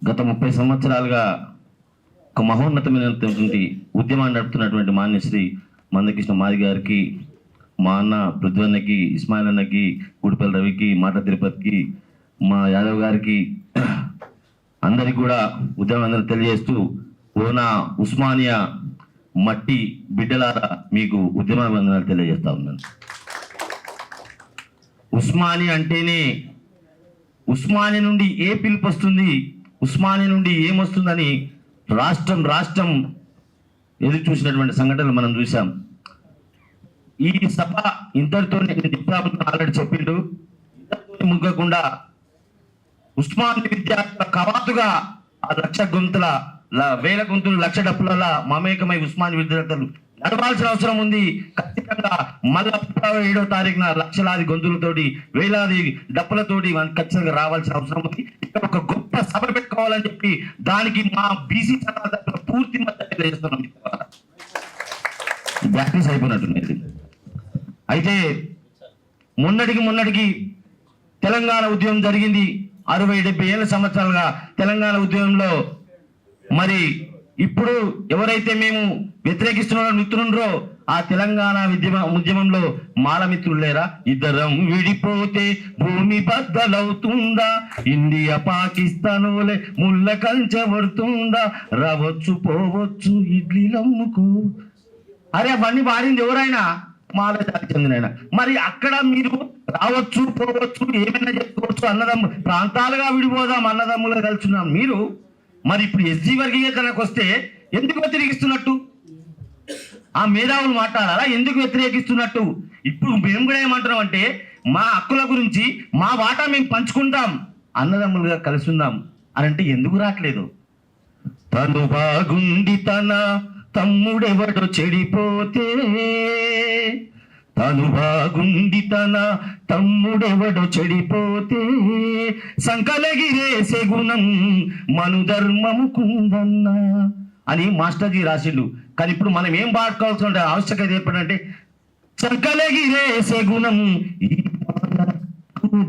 గత 30 సంవత్సరాలుగా ఒక మహోన్నతమైనటువంటి ఉద్యమాన్ని నడుపుతున్నటువంటి మాన్యశ్రీ మందకృష్ణ మాది గారికి, మా అన్న పృథ్వన్నకి, ఇస్మాయిల్ అన్నకి, గుడిపల్లి రవికి, మాట తిరుపతికి, మా యాదవ్ గారికి అందరికి కూడా ఉద్యమం తెలియజేస్తూ, ఓనా ఉస్మానియా మట్టి బిడ్డలారా మీకు ఉద్యమాభివందనాలు తెలియజేస్తా ఉన్నాను. ఉస్మానియా అంటేనే ఉస్మానియా నుండి ఏ పిలుపు వస్తుంది, ఉస్మానియా నుండి ఏమొస్తుందని రాష్ట్రం ఎదురు చూసినటువంటి సంఘటనలు మనం చూసాం. ఈ సభ ఇంతటితో ఆల్రెడీ చెప్పిండు, ఇంతటితో ముగ్గకుండా ఉస్మానియా విద్యార్థుల కవాతుగా ఆ లక్ష గొంతుల వేల గొంతులు లక్ష డప్పుల మమేకమై ఉస్మానియా విద్యార్థులు నడవాల్సిన అవసరం ఉంది. ఖచ్చితంగా మళ్ళా 7వ తారీఖున లక్షలాది గొంతులతోటి, వేలాది డప్పులతోటి ఖచ్చితంగా రావాల్సిన అవసరం ఉంది. ఇక్కడ ఒక గొప్ప సభ పెట్టుకోవాలని చెప్పి దానికి మా బీసీ చట్టాల పూర్తి మద్దతు తెలియజేస్తున్నాం. ప్రాక్టీస్ అయిపోయినట్టున్నది. అయితే మొన్నటికి తెలంగాణ ఉద్యమం జరిగింది. 60-70 ఏళ్ళ సంవత్సరాలుగా తెలంగాణ ఉద్యమంలో మరి ఇప్పుడు ఎవరైతే మేము వ్యతిరేకిస్తున్న మిత్రులుండ్రో ఆ తెలంగాణ ఉద్యమంలో మాల మిత్రులు లేరా? ఇద్దరం విడిపోతే భూమి బద్దలవుతుందా, ఇండియా పాకిస్తానులే ముళ్ళ కంచబడుతుందా, రావచ్చు పోవచ్చు ఇడ్లీలమ్ముకు. అరే అవన్నీ వాడింది ఎవరైనా మాల జాతికి చెందిన. మరి అక్కడ మీరు రావచ్చు పోవచ్చు ఏమైనా చెప్పుకోవచ్చు, అన్నదమ్ము ప్రాంతాలుగా విడిపోదాం, అన్నదమ్ములుగా కలుచున్నాం. మీరు మరి ఇప్పుడు ఎస్జీ వర్గీకరణకు వస్తే ఎందుకు వ్యతిరేకిస్తున్నట్టు? ఆ మేధావులు మాట్లాడాలా? ఎందుకు వ్యతిరేకిస్తున్నట్టు? ఇప్పుడు మేము కూడా ఏమంటున్నాం అంటే మా హక్కుల గురించి మా వాటా మేము పంచుకుంటాం, అన్నదమ్ములుగా కలిసి ఉందాం అని అంటే ఎందుకు రావట్లేదు? తను బాగుండి తన తమ్ముడెవడో చెడిపోతే, తను బాగుండి తన తమ్ముడెవడో చెడిపోతే, సంకలగిరేసే గుణం మనుధర్మముకుందన్న అని మాస్టర్జీ రాసిండు. కానీ ఇప్పుడు మనం ఏం పాడుకోవాల్సిన ఆవశ్యకత ఏర్పడంటే, సంకలగిరేసే గుణం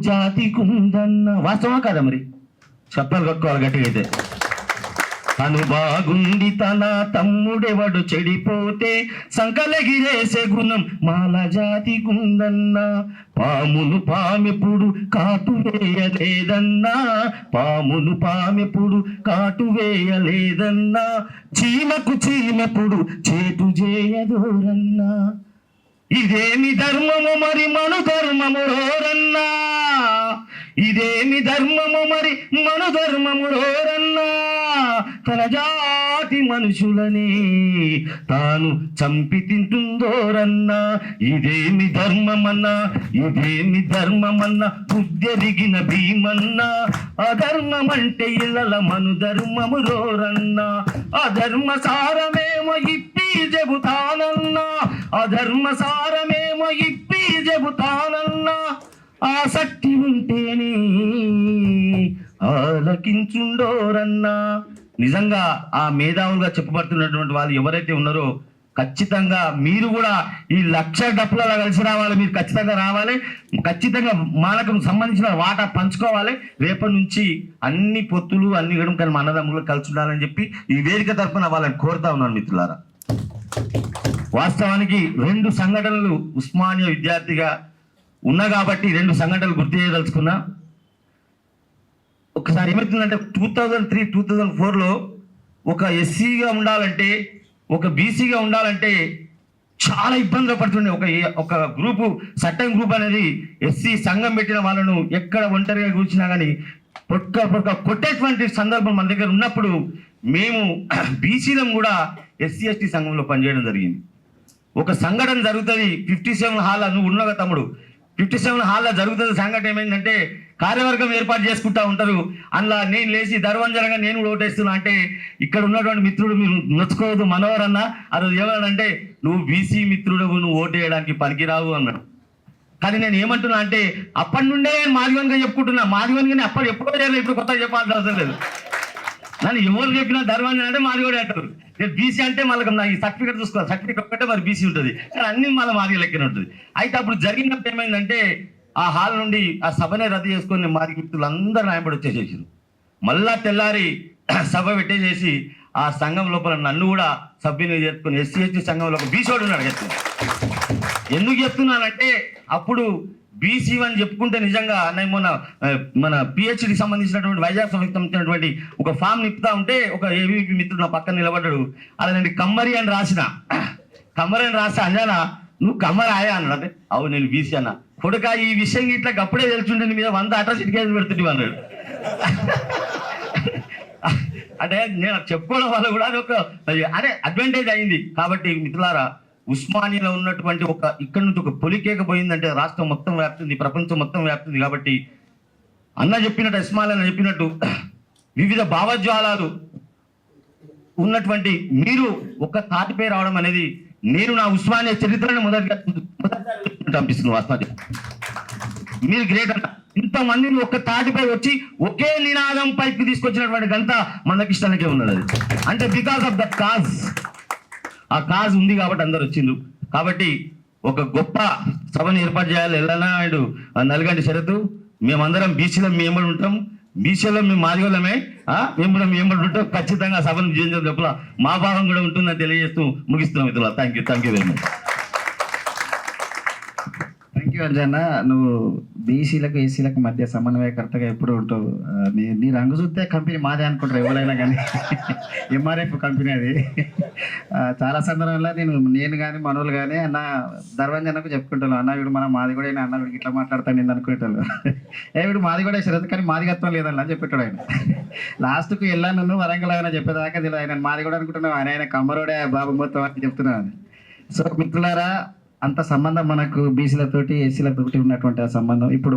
జాతికుందన్న. వాస్తవా కాదా? మరి చెప్పాలి కట్టుకోవాలి గట్టిగా. అయితే తను బాగుండి తన తమ్ముడెవడు చెడిపోతే, సంకలగిరేసే గుణం మాల జాతికుందన్న. పామును పామెప్పుడు కాటు వేయలేదన్నా, పామును పామెప్పుడు కాటు వేయలేదన్నా, చీమకు చీమెప్పుడు చేటు చేయదోరన్నా. ఇదేమి ధర్మము మరి మను ధర్మము రోరన్నా, ఇదేమి ధర్మము మరి మను ధర్మము రోరన్నా, తన జాతి మనుషులని తాను చంపి తింటుందోరన్నా. ఇదేమి ధర్మమన్నా, ఇదేమి ధర్మమన్నా, బుద్ధెరిగిన భీమన్నా, అధర్మం అంటే ఇళ్ళ మను ధర్మము రోరన్నా. అధర్మ సారమేమో ఇప్పి చెబుతానన్నా, అధర్మ సారమేమో ఇప్పి చెబుతానన్నా, ఆసక్తి ఉంటేనే ఆలకించుండోరన్నా. నిజంగా ఆ మేధావులుగా చెప్పబడుతున్నటువంటి వాళ్ళు ఎవరైతే ఉన్నారో ఖచ్చితంగా మీరు కూడా ఈ లక్ష డప్పులలో కలిసి రావాలి. మీరు ఖచ్చితంగా రావాలి, ఖచ్చితంగా మాలకు సంబంధించిన వాటా పంచుకోవాలి. రేపటి నుంచి అన్ని పొత్తులు అన్ని గడం కానీ మా అన్నదమ్ములు కలిసి ఉండాలని చెప్పి ఈ వేదిక తరఫున వాళ్ళని కోరుతా ఉన్నాను మిత్రులారా. వాస్తవానికి 2 సంఘటనలు ఉస్మానియా విద్యార్థిగా ఉన్నా కాబట్టి 2 సంఘటనలు గుర్తు చేయదలుచుకున్నా. ఒకసారి ఏమవుతుందంటే 2003-2004లో ఒక ఎస్సీగా ఉండాలంటే, ఒక బీసీగా ఉండాలంటే చాలా ఇబ్బందులు పడుతుండే. ఒక గ్రూపు సట్టం గ్రూప్ అనేది ఎస్సీ సంఘం పెట్టిన వాళ్ళను ఎక్కడ ఒంటరిగా కూర్చున్నా కానీ కొట్టేటువంటి సందర్భం మన దగ్గర ఉన్నప్పుడు మేము బీసీలం కూడా ఎస్సీ ఎస్టీ సంఘంలో పనిచేయడం జరిగింది. ఒక సంఘటన జరుగుతుంది 57 హాల్లో, నువ్వు ఉన్నగా తమ్ముడు, 57 హాల్లో జరుగుతుంది సంఘటన. ఏమైందంటే కార్యవర్గం ఏర్పాటు చేసుకుంటా ఉంటారు. అందులో నేను లేచి దర్వంజనంగా నేను కూడా ఓటేస్తున్నా అంటే ఇక్కడ ఉన్నటువంటి మిత్రుడు మీరు నొచ్చుకోవద్దు మనోహర్ అన్న ఆ రోజు ఏమన్నాడంటే, నువ్వు బీసీ మిత్రుడు, నువ్వు ఓటు వేయడానికి పనికిరావు అన్నాడు. కానీ నేను ఏమంటున్నా అంటే అప్పటి నుండే మాదివన్గా చెప్పుకుంటున్నా, మాదివన్గానే అప్పటి ఎప్పుడో చేయలేదు, ఇప్పుడు కొత్తగా చెప్పాల్సిన అవసరం లేదు. నన్ను ఎవరు చెప్పినా ధర్మంజన్ అంటే మాది కూడా అంటారు. నేను బీసీ అంటే మళ్ళీ నా ఈ సర్టిఫికేట్ చూసుకోవాలి, సర్టిఫికేట్ ఒక్కటే మరి బీసీ ఉంటుంది, కానీ అన్ని మళ్ళీ మాది లెక్కనే ఉంటుంది. అయితే అప్పుడు జరిగినప్పుడు ఏమైందంటే ఆ హాల్ నుండి ఆ సభనే రద్దు చేసుకొని మాది మిత్రులు అందరూ న్యాయపడి వచ్చేసేసారు. మళ్ళా తెల్లారి సభ పెట్టేసేసి ఆ సంఘం లోపల నన్ను కూడా సభ్యుని చేర్చుకుని ఎస్సీ ఎస్టీ సంఘంలో ఒక బీసోడు ఉన్నాడు. ఎందుకు చెప్తున్నానంటే అప్పుడు బీసీ అని చెప్పుకుంటే నిజంగా నేను మొన్న మన పిహెచ్డికి సంబంధించినటువంటి వైజాగ్ సంబంధించినటువంటి ఒక ఫామ్ నింపుతా ఉంటే ఒక ఏబీపీ మిత్రుడు నా పక్కన నిలబడ్డాడు. అలా నేను కమ్మరి అని రాసిన, కమ్మరి అని రాస్తే అంజనా నువ్వు కమ్మరి ఆయా అన్నాడు. అంటే అవును నేను బీసీ అన్న. కొడుక ఈ విషయం ఇట్లా అప్పుడే తెలుసుంటే నీ మీద 100 అట్రాసిటీ కేసులు పెడుతుంది అన్నాడు. అంటే నేను చెప్పుకోవడం వల్ల కూడా అది ఒక అదే అడ్వాంటేజ్ అయింది. కాబట్టి మిత్రులారా, ఉస్మానియాలో ఉన్నటువంటి ఒక ఇక్కడి నుంచి ఒక పొలికేక పోయిందంటే రాష్ట్రం మొత్తం వ్యాప్తుంది, ప్రపంచం మొత్తం వ్యాప్తుంది. కాబట్టి అన్న చెప్పినట్టు, ఇస్మాయిల్ అన్న చెప్పినట్టు వివిధ భావజ్వాలాలు ఉన్నటువంటి మీరు ఒక తాటిపై రావడం అనేది నేను నా ఉస్మానియా చరిత్రను మొదటిగా అనిపిస్తుంది. వాస్తవానికి మీరు గ్రేట్ అన్న. ఇంతమందిని ఒక్క తాటిపై వచ్చి ఒకే నినాదం పైకి తీసుకొచ్చినటువంటి గంట మందకృష్ణకే ఉన్నది. అది అంటే బికాస్ ఆఫ్ దట్ కాజ్, ఆ కాజ్ ఉంది కాబట్టి అందరు వచ్చిండ్రు. కాబట్టి ఒక గొప్ప సభను ఏర్పాటు చేయాలి. ఎల్లనాయుడు నల్గండి షరతు మేమందరం బీసీలో మేము ఉంటాం, బీసీలో మేము మాదిగోళ్ళమే, మేము కూడా మేము ఉంటాం. ఖచ్చితంగా సభను విజయం లోపల మా భాగం కూడా ఉంటుందని తెలియజేస్తూ ముగిస్తున్నాం మిత్రుల. Thank you very much. Thank you Anjanna. నువ్వు బీసీలకు ఏసీలకు మధ్య సమన్వయకర్తగా ఎప్పుడు ఉంటావు. నీ రంగు చూస్తే కంపెనీ మాదే అనుకుంటారు ఎవరైనా కానీ. ఎంఆర్ఎఫ్ కంపెనీ అది. చాలా సందర్భంలో నేను కానీ మనోళ్ళు కానీ అన్న ధర్వంజనకు చెప్పుకుంటాను, అన్న వీడు మన మాది కూడా అన్న వీడికి ఇట్లా మాట్లాడతాను నేను అనుకుంటాను. వీడు మాది కూడా శ్రద్ధ కానీ మాదిగత్వం లేదన్న అని చెప్పేటాడు ఆయన. లాస్ట్కు వెళ్ళాను నువ్వు వరంగల్ ఆయన చెప్పేదాకా తెలియదు. ఆయన మాది కూడా అనుకుంటున్నావు, ఆయన కమ్మరోడే బాబు మొత్తం అని చెప్తున్నాను. సో మిత్రులారా, అంత సంబంధం మనకు బీసీలతోటి ఎస్సీలతోటి ఉన్నటువంటి ఆ సంబంధం ఇప్పుడు